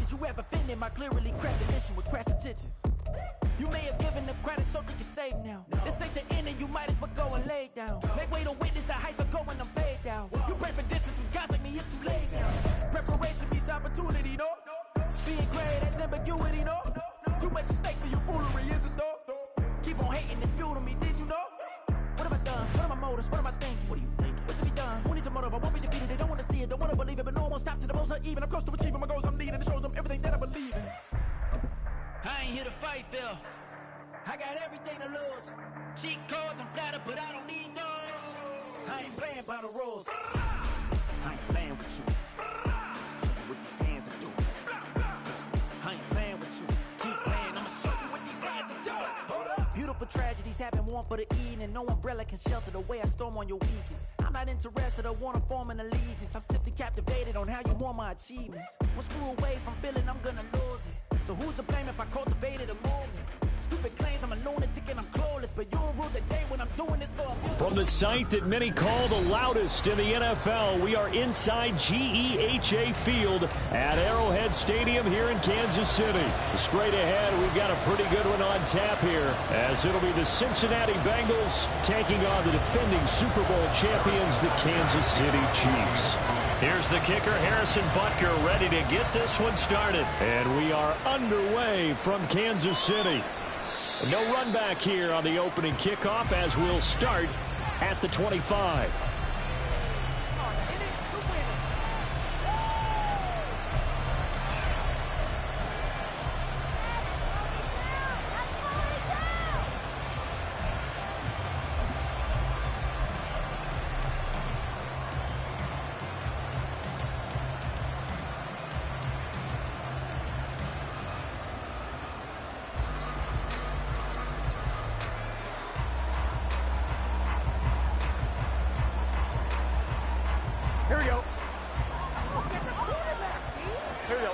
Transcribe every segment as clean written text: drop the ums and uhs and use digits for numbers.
bitches who have offended my clearly crafted mission with crass intentions. You may have given them credit so they can save now. This ain't the end and you might as well go and lay down. Make way to witness the heights of going, I'm paid down. You pray for distance with guys like me, it's too late now. Preparation means opportunity, no? Being great, that's ambiguity, no? Too much at stake for your foolery, is it though? Keep on hating, it's fuel to me, did you know? What have I done? What are my motives? What am I thinking? What are you thinking? What should be done? Who needs a motive? I won't be defeated. They don't want to see it, don't want to believe it, but no one won't stop to the most even. I'm close to achieving my goals. I'm needing to show them everything that I believe in. I ain't here to fight, Phil. I got everything to lose. Cheat codes, I'm flattered, but I don't need those. I ain't playing by the rules. I ain't playing with you. Show you what these hands are doing. I ain't playing with you. Keep playing, I'ma show you what these hands are doing. Hold up. Beautiful tragedies happen, one for the evening. No umbrella can shelter the way I storm on your weekends. I'm not interested or want to form an allegiance. I'm simply captivated on how you want my achievements. One screw away from feeling I'm gonna lose it. So who's to blame if I cultivated a movement? Stupid claims I'm a lunatic and I'm clueless, but you'll rule the day when I'm doing this for a few. From the site that many call the loudest in the NFL, we are inside GEHA Field at Arrowhead Stadium here in Kansas City. Straight ahead, we've got a pretty good one on tap here, as it'll be the Cincinnati Bengals taking on the defending Super Bowl champions, the Kansas City Chiefs. Here's the kicker, Harrison Butker, ready to get this one started. And we are underway from Kansas City. No run back here on the opening kickoff, as we'll start at the 25. Here we go. Here we go.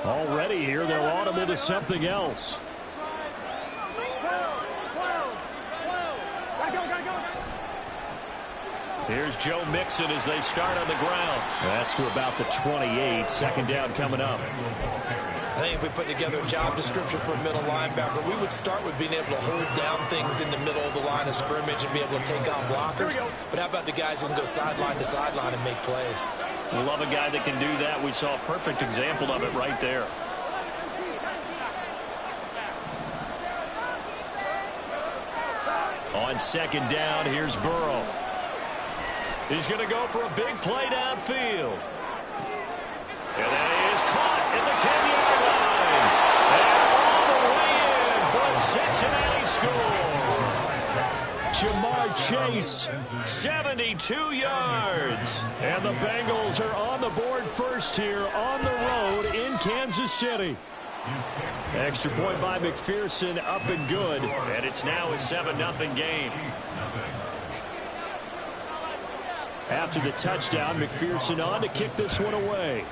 Already here, they're audible to something else. Here's Joe Mixon as they start on the ground. That's to about the 28. Second down coming up. I think if we put together a job description for a middle linebacker, we would start with being able to hold down things in the middle of the line of scrimmage and be able to take on blockers. But how about the guys who can go sideline to sideline and make plays? We love a guy that can do that. We saw a perfect example of it right there. On second down, here's Burrow. He's going to go for a big play downfield. And that is caught at the 10-yard line. And all the way in for a Cincinnati score. Jamar Chase, 72 yards. And the Bengals are on the board first here on the road in Kansas City. Extra point by McPherson, up and good. And it's now a 7-0 game. After the touchdown, McPherson on to kick this one away.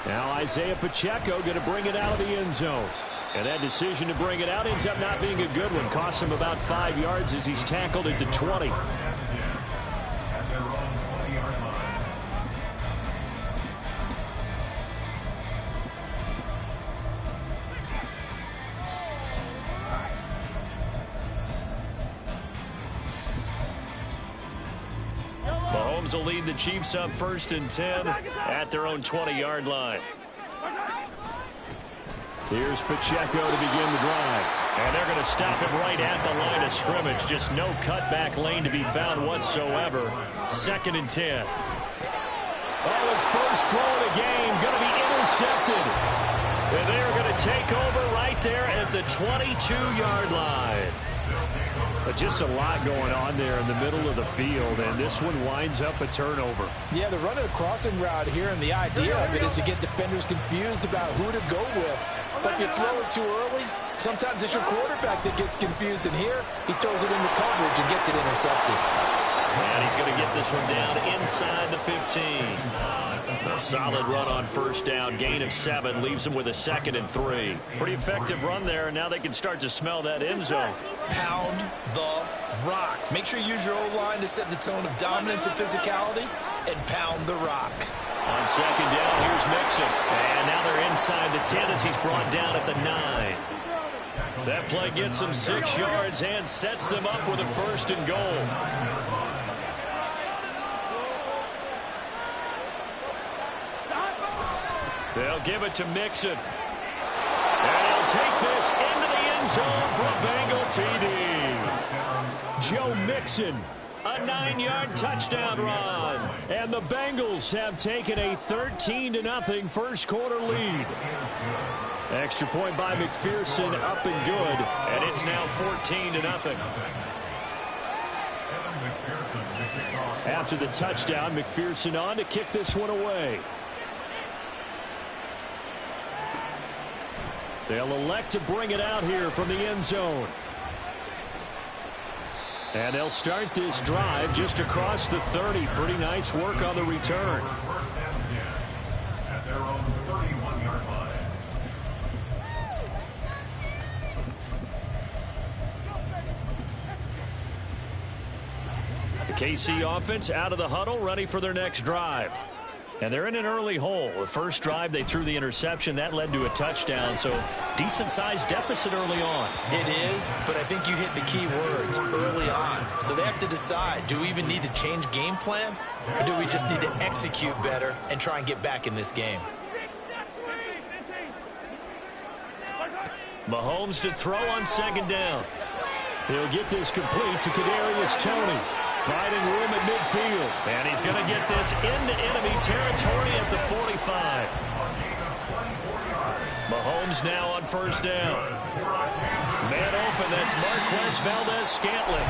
Now Isaiah Pacheco going to bring it out of the end zone. And that decision to bring it out ends up not being a good one. Costs him about 5 yards as he's tackled at the 20. Mahomes will lead the Chiefs up 1st and 10 at their own 20-yard line. Here's Pacheco to begin the drive. And they're going to stop him right at the line of scrimmage. Just no cutback lane to be found whatsoever. 2nd and 10. Oh, his first throw of the game going to be intercepted. And they're going to take over right there at the 22-yard line. But just a lot going on there in the middle of the field, and this one winds up a turnover. Yeah, they're running a crossing route here, and the idea of it is to get defenders confused about who to go with. But if you throw it too early, sometimes it's your quarterback that gets confused, and here he throws it into coverage and gets it intercepted. And he's going to get this one down inside the 15. A solid run on first down. Gain of 7 leaves him with a 2nd and 3. Pretty effective run there, and now they can start to smell that end zone. Pound the rock. Make sure you use your O-line to set the tone of dominance and physicality, and pound the rock. On 2nd down, here's Mixon. And now they're inside the 10 as he's brought down at the 9. That play gets them 6 yards and sets them up with a 1st and goal. They'll give it to Mixon. And he'll take this into the end zone for a Bengal TD. Joe Mixon, a 9-yard touchdown run. And the Bengals have taken a 13-0 first quarter lead. Extra point by McPherson, up and good. And it's now 14-0. After the touchdown, McPherson on to kick this one away. They'll elect to bring it out here from the end zone. And they'll start this drive just across the 30. Pretty nice work on the return. The KC offense out of the huddle, ready for their next drive. And they're in an early hole. The first drive, they threw the interception. That led to a touchdown, so decent-sized deficit early on. It is, but I think you hit the key words, early on. So they have to decide, do we even need to change game plan, or do we just need to execute better and try and get back in this game? Mahomes to throw on 2nd down. He'll get this complete to Kadarius Toney. Finding room at midfield. And he's going to get this into enemy territory at the 45. Mahomes now on 1st down. Man open, that's Marquez Valdez-Scantling.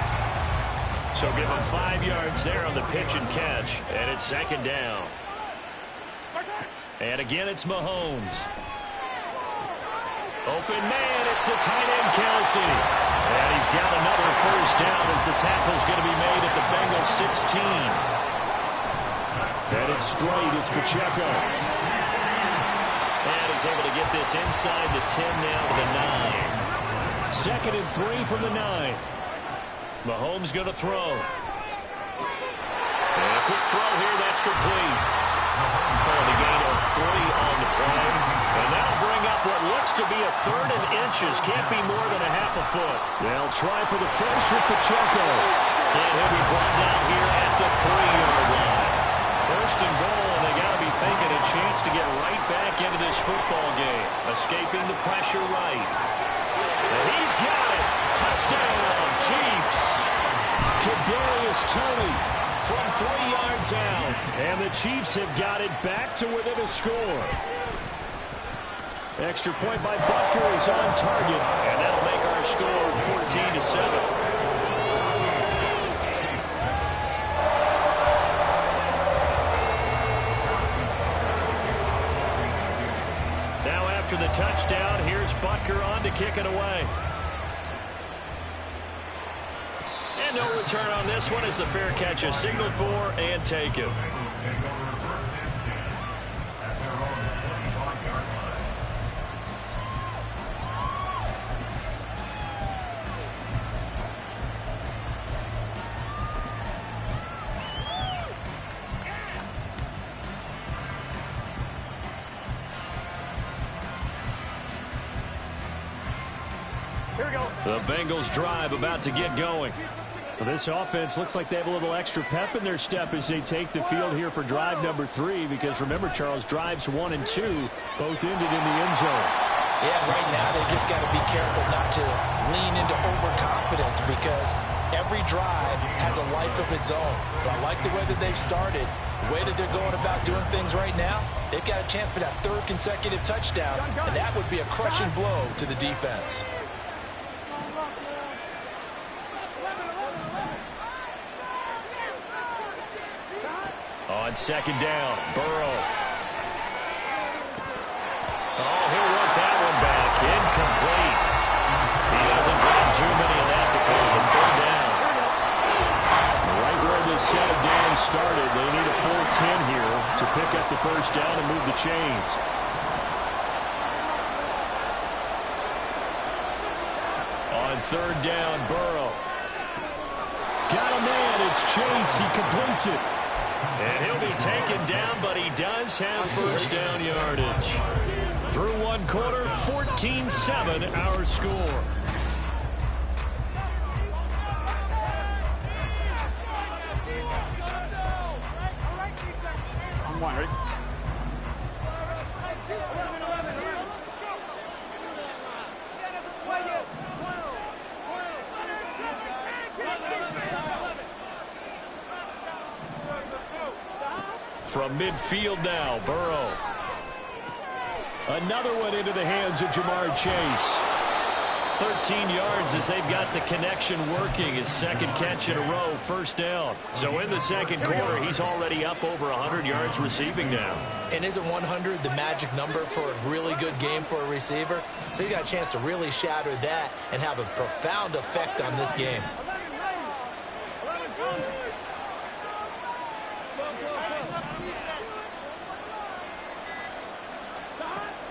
So give him 5 yards there on the pitch and catch. And it's 2nd down. And again, it's Mahomes. Open man, it's the tight end, Kelsey. And he's got another 1st down as the tackle's going to be made at the Bengals 16. And it's straight, it's Pacheco. And he's able to get this inside the 10 now to the 9. 2nd and 3 from the 9. Mahomes going to throw. And a quick throw here, that's complete. The gain of 3 on the play. And that'll bring up what looks to be a 3rd and inches. Can't be more than a half a foot. They'll try for the first with Pacheco. And he'll be brought down here at the 3-yard line. 1st and goal, and they got to be thinking a chance to get right back into this football game. Escaping the pressure right. And he's got it. Touchdown, Chiefs. Kadarius Toney from 3 yards out. And the Chiefs have got it back to within a score. Extra point by Butker is on target. And that'll make our score 14-7. Now after the touchdown, here's Butker on to kick it away. And no return on this one as the fair catch is signaled for and taken. The Bengals drive about to get going. Well, this offense looks like they have a little extra pep in their step as they take the field here for drive number 3, because remember, Charles, drives 1 and 2 both ended in the end zone. Yeah, right now they just got to be careful not to lean into overconfidence, because every drive has a life of its own. But I like the way that they've started, the way that they're going about doing things right now. They've got a chance for that 3rd consecutive touchdown, and that would be a crushing blow to the defense. On 2nd down, Burrow. Oh, he'll work that one back. Incomplete. He doesn't drop too many of that to go, but 3rd down. Right where this started. They need a full 10 here to pick up the first down and move the chains. On third down, Burrow. Got a man. It's Chase. He completes it. And he'll be taken down, but he does have first down yardage. Through one quarter, 14-7 our score. Ready? From midfield now, Burrow. Another one into the hands of Jamar Chase. 13 yards as they've got the connection working. His second catch in a row, first down. So in the second quarter, he's already up over 100 yards receiving now. And isn't 100 the magic number for a really good game for a receiver? So he got a chance to really shatter that and have a profound effect on this game.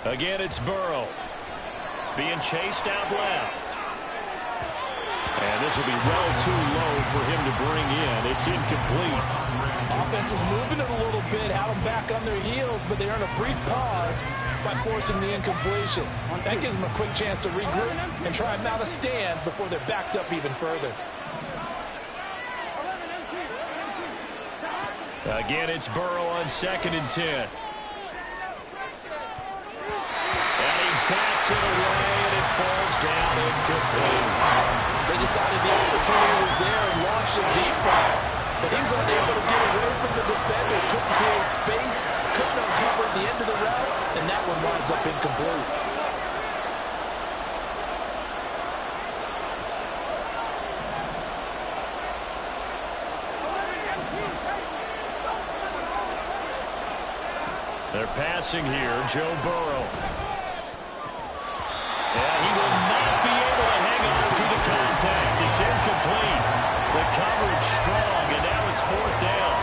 Again, it's Burrow. Being chased out left. And this will be well too low for him to bring in. It's incomplete. Offense was moving it a little bit, had them back on their heels, but they earned a brief pause by forcing the incompletion. That gives them a quick chance to regroup and try and mount a stand before they're backed up even further. Again, it's Burrow on 2nd and 10. Bats it away, and it falls down incomplete. They decided the opportunity was there and launched a deep ball. But he was unable to get away from the defender. Couldn't create space, couldn't uncover the end of the route, and that one winds up incomplete. They're passing here, Joe Burrow. Yeah, he will not be able to hang on through the contact. It's incomplete. The coverage strong, and now it's 4th down.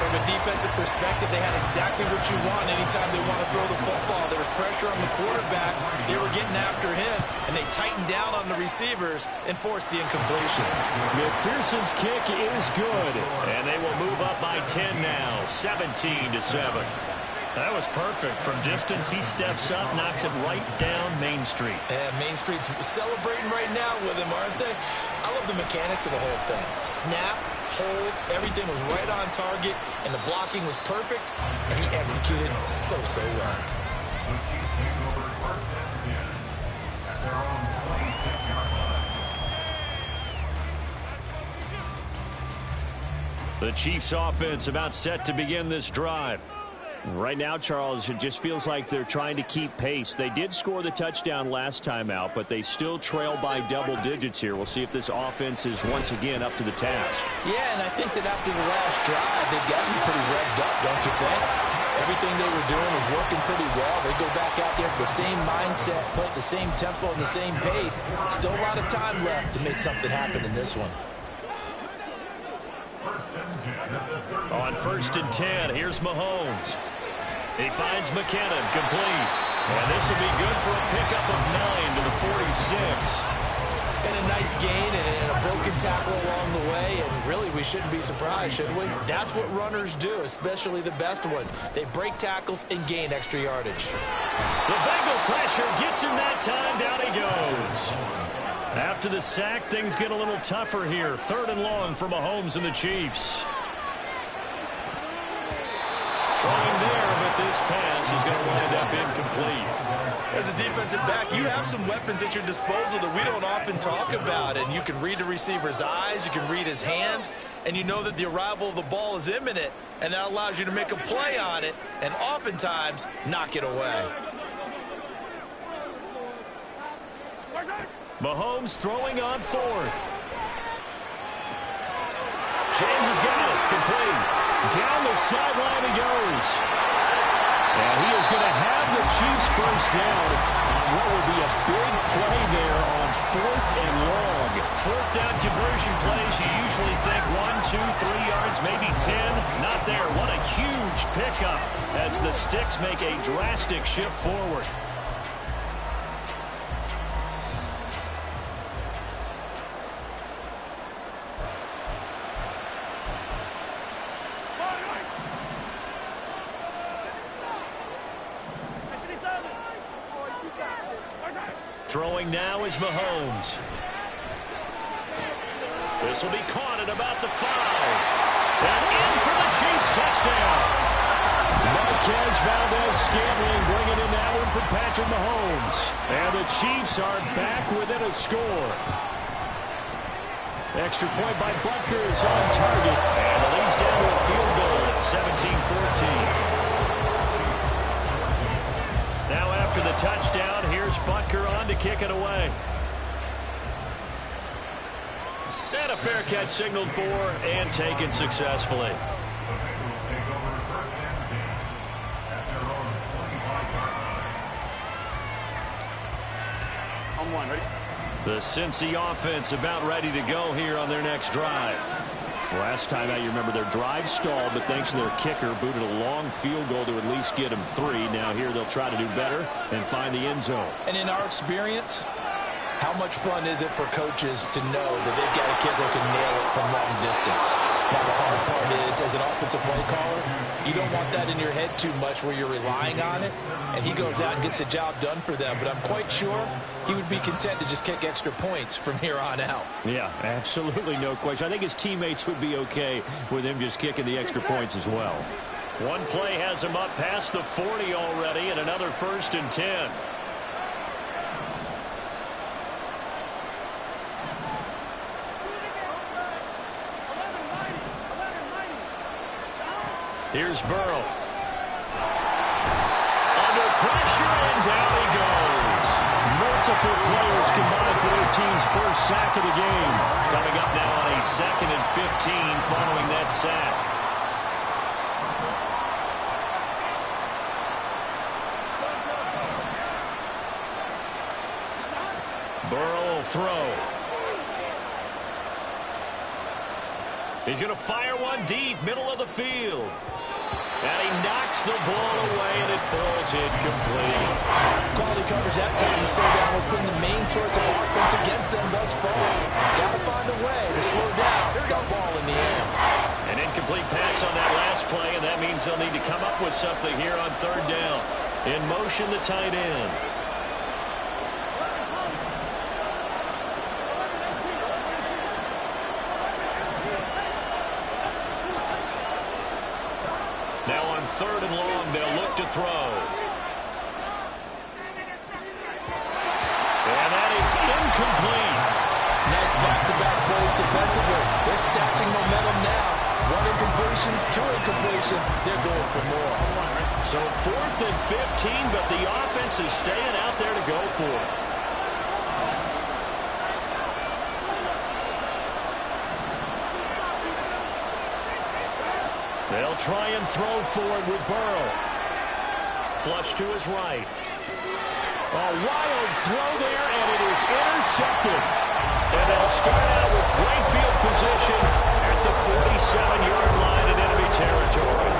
From a defensive perspective, they had exactly what you want anytime they want to throw the football. There was pressure on the quarterback. They were getting after him, and they tightened down on the receivers and forced the incompletion. McPherson's kick is good, and they will move up by 10 now, 17-7. That was perfect. From distance, he steps up, knocks it right down Main Street. And Main Street's celebrating right now with him, aren't they? I love the mechanics of the whole thing. Snap, hold, everything was right on target, and the blocking was perfect, and he executed so well. The Chiefs offense about set to begin this drive. Right now, Charles, it just feels like they're trying to keep pace. They did score the touchdown last time out, but they still trail by double digits here. We'll see if this offense is once again up to the task. Yeah, and I think that after the last drive, they've gotten pretty revved up, don't you think? Everything they were doing was working pretty well. They go back out there for the same mindset, play at the same tempo and the same pace. Still a lot of time left to make something happen in this one. On 1st and 10, here's Mahomes. He finds McKinnon, complete. And this will be good for a pickup of 9 to the 46. And a nice gain and a broken tackle along the way. And really, we shouldn't be surprised, should we? That's what runners do, especially the best ones. They break tackles and gain extra yardage. The Bengal pressure gets him that time. Down he goes. After the sack, things get a little tougher here. 3rd and long for Mahomes and the Chiefs. Throwing there, but this pass is going to wind up incomplete. As a defensive back, you have some weapons at your disposal that we don't often talk about. And you can read the receiver's eyes, you can read his hands, and you know that the arrival of the ball is imminent. And that allows you to make a play on it and oftentimes knock it away. Mahomes throwing on 4th. James has got it. Complete. Down the sideline he goes. And he is going to have the Chiefs first down on what will be a big play there on 4th and long. 4th down conversion plays, you usually think 1, 2, 3 yards, maybe 10. Not there. What a huge pickup as the Sticks make a drastic shift forward. Throwing now is Mahomes. This will be caught at about the 5. And in for the Chiefs touchdown. Marquez Valdez-Scantling bringing in that one from Patrick Mahomes. And the Chiefs are back within a score. Extra point by Butker is on target. And it leads down to a field goal at 17-14. Now after the touchdown, here's Butker on to kick it away. And a fair catch signaled for and taken successfully. The Cincy offense about ready to go here on their next drive. Last time out, you remember their drive stalled, but thanks to their kicker, booted a long field goal to at least get them 3. Now here they'll try to do better and find the end zone. And in our experience, how much fun is it for coaches to know that they've got a kicker who can nail it from long distance? Now, the hard part is, as an offensive play caller, you don't want that in your head too much where you're relying on it, and he goes out and gets the job done for them. But I'm quite sure he would be content to just kick extra points from here on out. Yeah, absolutely no question. I think his teammates would be okay with him just kicking the extra points as well. One play has him up past the 40 already, and another 1st and 10. Here's Burrow. Under pressure, and down he goes. Multiple players combined for their team's first sack of the game. Coming up now on a 2nd and 15 following that sack. Burrow will throw. He's going to fire one deep, middle of the field. And he knocks the ball away, and it falls incomplete. Quality coverage that time to slow down has been the main source of offense against them thus far. Got to find a way to slow down the ball in the air. An incomplete pass on that last play, and that means they'll need to come up with something here on 3rd down. In motion, the tight end. Now on 3rd and long, they'll look to throw. And that is incomplete. Nice back-to-back plays defensively. They're stacking momentum now. 1 incompletion, 2 incompletion. They're going for more. So 4th and 15, but the offense is staying out there to go for it. They'll try and throw forward with Burrow. Flush to his right. A wild throw there, and it is intercepted. And they'll start out with great field position at the 47-yard line in enemy territory.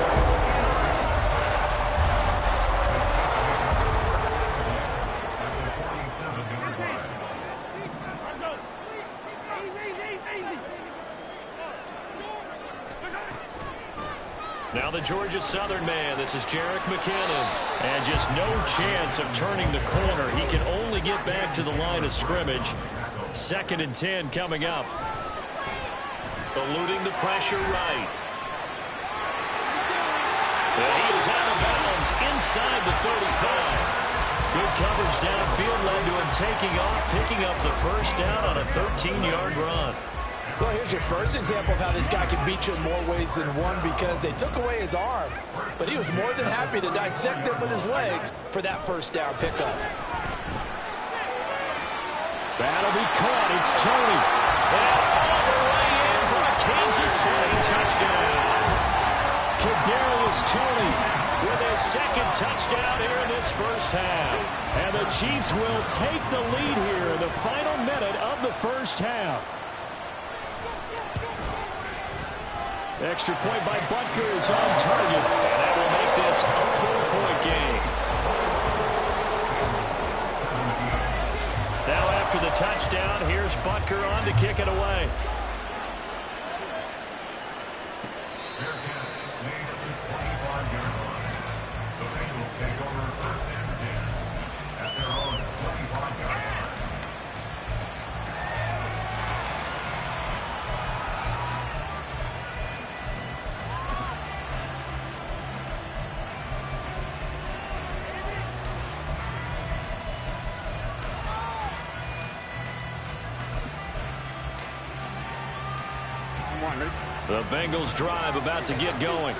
Now the Georgia Southern man, this is Jerick McKinnon. And just no chance of turning the corner. He can only get back to the line of scrimmage. 2nd and 10 coming up. Eluding the pressure right. And he is out of bounds inside the 35. Good coverage downfield led to him taking off, picking up the 1st down on a 13-yard run. Well, here's your first example of how this guy can beat you in more ways than one, because they took away his arm, but he was more than happy to dissect them with his legs for that 1st down pickup. That'll be caught. It's Tony. And all the way in for a Kansas City touchdown. Kadarius Toney with his second touchdown here in this first half. And the Chiefs will take the lead here in the final minute of the first half. Extra point by Butker is on target, and that will make this a 4-point game. Now after the touchdown, here's Butker on to kick it away. The Bengals drive about to get going.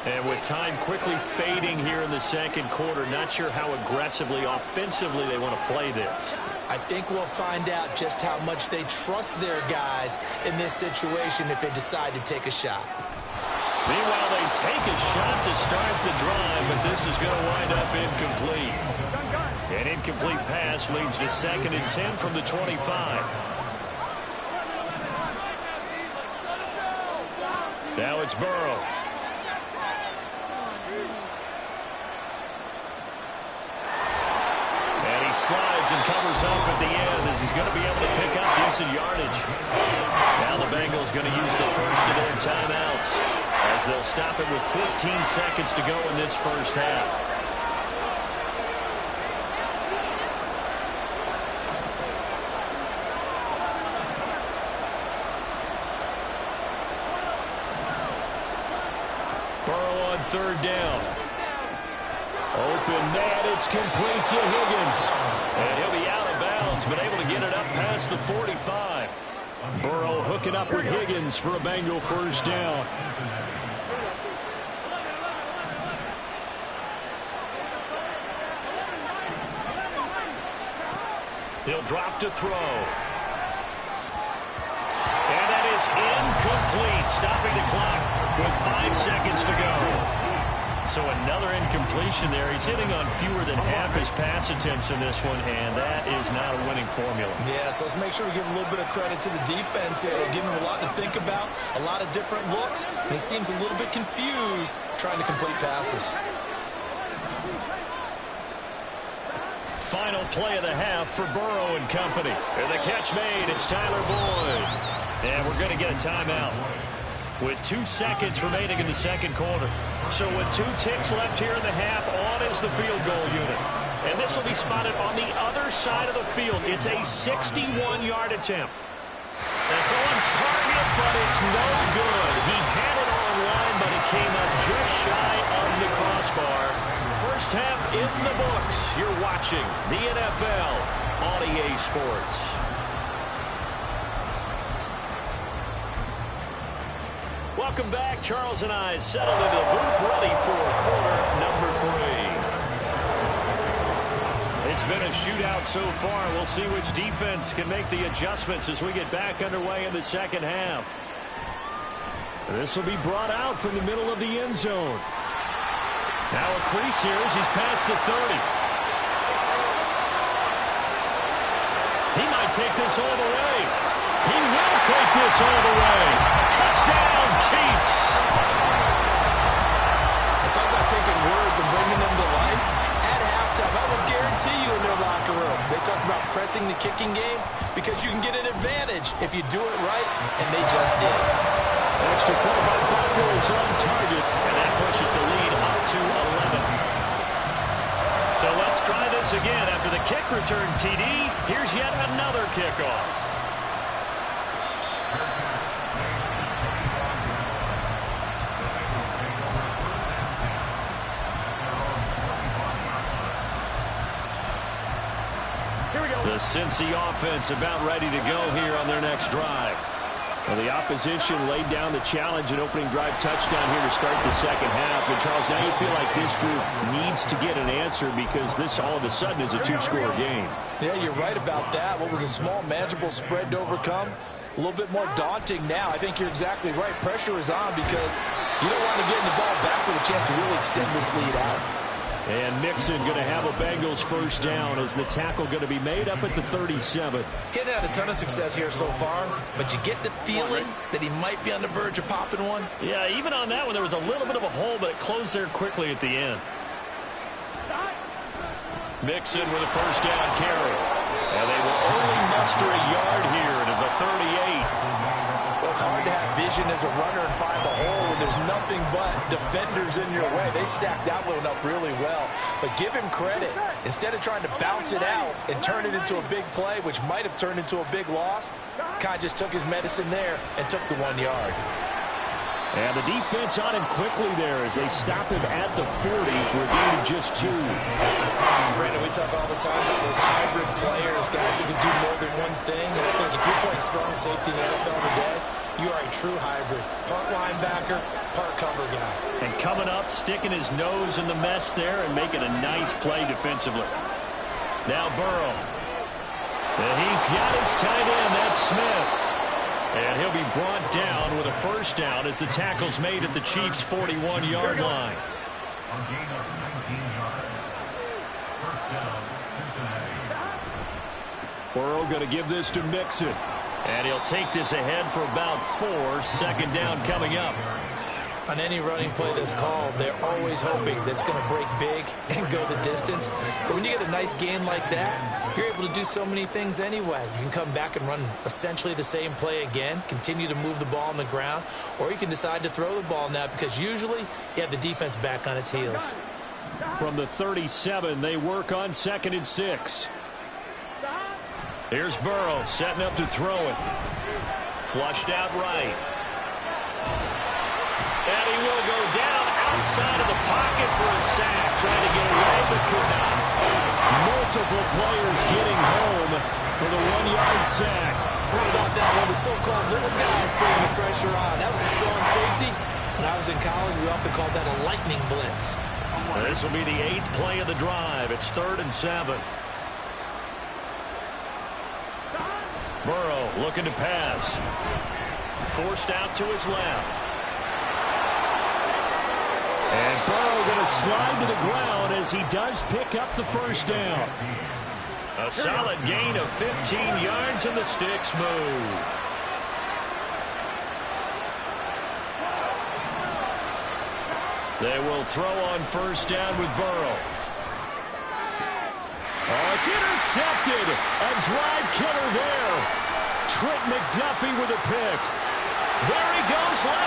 And with time quickly fading here in the second quarter, not sure how aggressively, offensively they want to play this. I think we'll find out just how much they trust their guys in this situation if they decide to take a shot. Meanwhile, they take a shot to start the drive, but this is going to wind up incomplete. An incomplete pass leads to 2nd and 10 from the 25. Now it's Burrow. And he slides and covers up at the end as he's going to be able to pick up decent yardage. Now the Bengals going to use the first of their timeouts as they'll stop it with 14 seconds to go in this first half. Third down. Open man, it's complete to Higgins. And he'll be out of bounds, but able to get it up past the 45. Burrow hooking up with Higgins for a Bengal first down. He'll drop to throw. And that is incomplete, stopping the clock with 5 seconds to go. So another incompletion there. He's hitting on fewer than half his pass attempts in this one, and that is not a winning formula. Yeah, so let's make sure we give a little bit of credit to the defense here. They're giving him a lot to think about, a lot of different looks, and he seems a little bit confused trying to complete passes. Final play of the half for Burrow and company. And the catch made, it's Tyler Boyd. And we're going to get a timeout with 2 seconds remaining in the second quarter. So with 2 ticks left here in the half, on is the field goal unit. And this will be spotted on the other side of the field. It's a 61-yard attempt. That's on target, but it's no good. He had it on line, but it came up just shy of the crossbar. First half in the books. You're watching the NFL on EA Sports. Welcome back. Charles and I settled into the booth, ready for quarter number 3. It's been a shootout so far. We'll see which defense can make the adjustments as we get back underway in the second half. This will be brought out from the middle of the end zone. Now a crease here as he's past the 30. He might take this all the way. He will take this all the way. Touchdown, Chiefs. It's all about taking words and bringing them to life. At halftime, I will guarantee you in their locker room, they talked about pressing the kicking game because you can get an advantage if you do it right, and they just did. Extra point by Butker is on target, and that pushes the lead up to 11. So let's try this again. After the kick return TD, here's yet another kickoff. The Cincy offense about ready to go here on their next drive. Well, the opposition laid down the challenge and opening drive touchdown here to start the second half. And, Charles, now you feel like this group needs to get an answer because this all of a sudden is a 2-score game. Yeah, you're right about that. What was a small, manageable spread to overcome a little bit more daunting now. I think you're exactly right. Pressure is on because you don't want to get the ball back with a chance to really extend this lead out. And Mixon going to have a Bengals first down as the tackle going to be made up at the 37. Getting had a ton of success here so far, but you get the feeling that he might be on the verge of popping one. Yeah, even on that one, there was a little bit of a hole, but it closed there quickly at the end. Mixon with a first down carry. And they will only muster a yard here to the 38. Well, it's hard to have vision as a runner and find the hole when there's nothing but defenders in your way. They stacked that one up really well. But give him credit. Instead of trying to bounce it out and turn it into a big play, which might have turned into a big loss, Kai just took his medicine there and took the 1 yard. And the defense on him quickly there as they stop him at the 40 for a gain of just 2. Brandon, we talk all the time about those hybrid players, guys who can do more than one thing. And I think if you're playing strong safety in the NFL today, you are a true hybrid. Part linebacker, part cover guy. And coming up, sticking his nose in the mess there and making a nice play defensively. Now Burrow. And he's got his tight end. That's Smith. And he'll be brought down with a first down as the tackle's made at the Chiefs' 41-yard line. Burrow going to give this to Mixon. And he'll take this ahead for about 4. Second down coming up. On any running play that's called, they're always hoping that it's going to break big and go the distance. But when you get a nice gain like that, you're able to do so many things anyway. You can come back and run essentially the same play again, continue to move the ball on the ground, or you can decide to throw the ball now because usually you have the defense back on its heels. From the 37, they work on 2nd and 6. Here's Burrow setting up to throw it. Flushed out right. And he will go down outside of the pocket for a sack. Trying to get away, but could not. Multiple players getting home for the 1-yard sack. How about that one? The so-called little guys putting the pressure on. That was a strong safety. When I was in college, we often called that a lightning blitz. This will be the 8th play of the drive. It's 3rd and 7. Burrow looking to pass. Forced out to his left. And Burrow going to slide to the ground as he does pick up the first down. A solid gain of 15 yards and the sticks move. They will throw on first down with Burrow. Oh, it's intercepted. A drive killer there. Trent McDuffie with a pick. There he goes left.